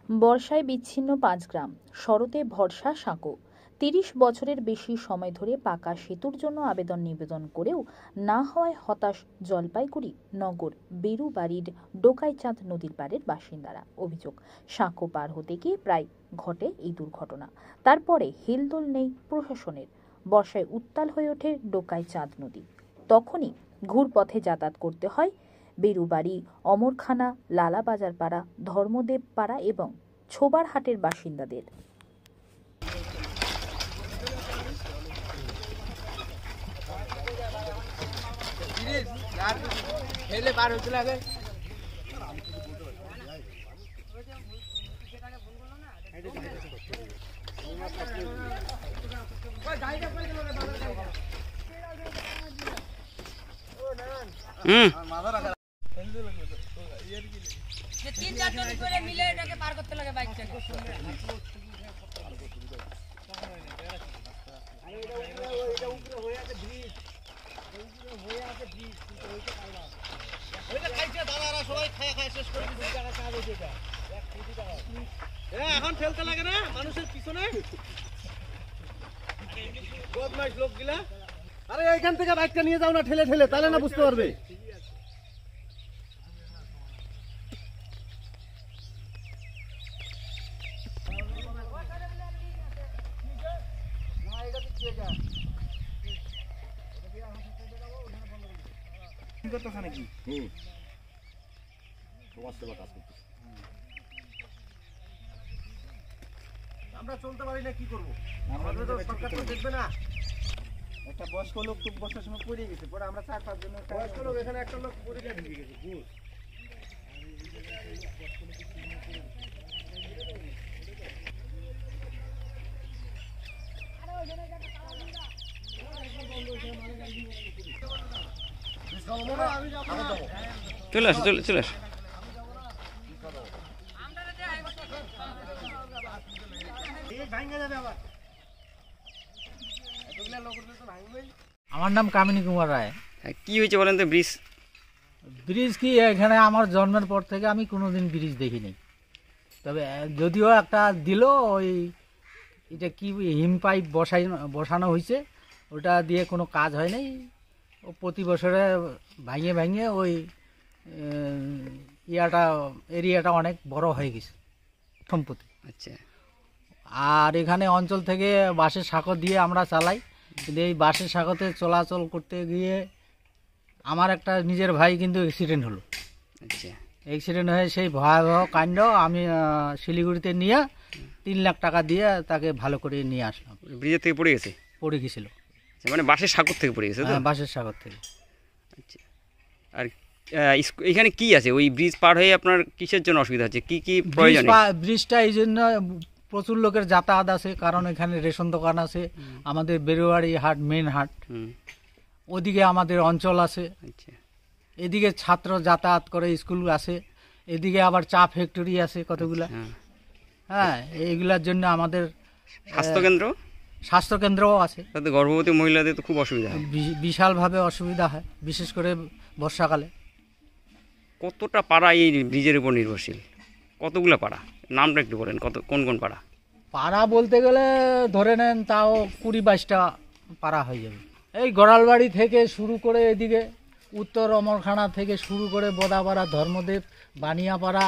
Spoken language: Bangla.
বর্ষায় বিচ্ছিন্ন ৫ গ্রাম, শরতে ভরসা সাঁকো। ৩০ বছরের বেশি সময় ধরে পাকা সেতুর জন্য নিবেদন করেও না হওয়ায় হতাশ জলপাইগুড়ি নগর বেরুবাড়ির ডোকাইচাঁদ নদীর পাড়ের বাসিন্দারা। অভিযোগ, সাঁকো পার হতে গিয়ে প্রায় ঘটে এই দুর্ঘটনা। তারপরে হেলদোল নেই প্রশাসনের। বর্ষায় উত্তাল হয়ে ওঠে ডোকাইচাঁদ নদী। তখনই ঘুরপথে যাতায়াত করতে হয় বেরুবাড়ি, অমরখানা, লালাবাজার পাড়া, ধর্মদেব পাড়া এবং ছোবারহাটের বাসিন্দাদের। তিন চারজন করে মিলে এটাকে পার করতে লাগে বাইকটাকে। এখন ফেলতে লাগে না মানুষের পিছনে বদমাইশ লোকগুলা। আরে এইখান থেকে বাইকটা নিয়ে যাও না ঠেলে ঠেলে, তাহলে না বুঝতে পারবে। আমরা চলতে পারি না, কি করবো? আমাদের তো সরকার তো দেখবে না। একটা বয়স্ক লোক তো বসার সময় পড়ে গেছে, পরে আমরা 4-5 জন বয়স্ক লোক, এখানে একটা লোক পড়ে গেছে। চলে আসো, চলে আসো। আমার নাম কামিনী কুমার রায়। কি হয়েছে বলেন তো? ব্রিজ কি, এখানে আমার জন্মের পর থেকে আমি কোনোদিন ব্রিজ দেখিনি। তবে যদিও একটা দিল, ওই এটা কি হিম পাইপ বসানো হয়েছে, ওটা দিয়ে কোনো কাজ হয় নাই। ও প্রতি বছরে ভাঙিয়ে ওই এরিয়াটা অনেক বড় হয়ে গেছে সম্পত্তি। আচ্ছা। আর এখানে অঞ্চল থেকে বাসের সাঁকো দিয়ে আমরা চালাই, কিন্তু এই বাসের সাঁকোতে চলাচল করতে গিয়ে আমার একটা নিজের ভাই কিন্তু অ্যাক্সিডেন্ট হলো। আচ্ছা। অ্যাক্সিডেন্ট হয়ে সেই ভয়াবহ কাণ্ড আমি শিলিগুড়িতে নিয়ে 3 লাখ টাকা দিয়ে তাকে ভালো করে নিয়ে আসলাম। ব্রিজের থেকে পড়ে গেছিল। মানে বাসের সাঁকোর থেকে পড়ে গেছে? হ্যাঁ, বাসের সাঁকোর থেকে। আচ্ছা। আর এখানে কি আছে? ওই ব্রিজ পার হয়ে আপনার কিসের জন্য অসুবিধা হচ্ছে? কি প্রয়োজন? ব্রিজটা এই জন্য প্রচুর লোকের যাতায়াত আছে, কারণ এখানে রেশন দোকান আছে, আমাদের বেরুবাড়ি হাট মেন হাট, ওদিকে আমাদের অঞ্চল আছে। আচ্ছা। এদিকে ছাত্র যাতায়াত করে, স্কুল আছে, এদিকে আবার চা ফ্যাক্টরি আছে কতগুলা। হ্যাঁ, এইগুলার জন্য আমাদের স্বাস্থ্যকেন্দ্রও আছে। তাতে গর্ভবতী মহিলাদের তো খুব অসুবিধা হয়, বিশালভাবে অসুবিধা হয়, বিশেষ করে বর্ষাকালে। কতটা পাড়া এই ব্রিজের উপর নির্ভরশীল? কতগুলো পাড়া, নামটা একটু বলেন, কোন কোন পাড়া? পাড়া বলতে গেলে ধরে নেন তাও 20-22টা পাড়া হয়ে যাবে। এই গড়ালবাড়ি থেকে শুরু করে এদিকে উত্তর অমরখানা থেকে শুরু করে বোদাপাড়া, ধর্মদেব, বানিয়াপাড়া,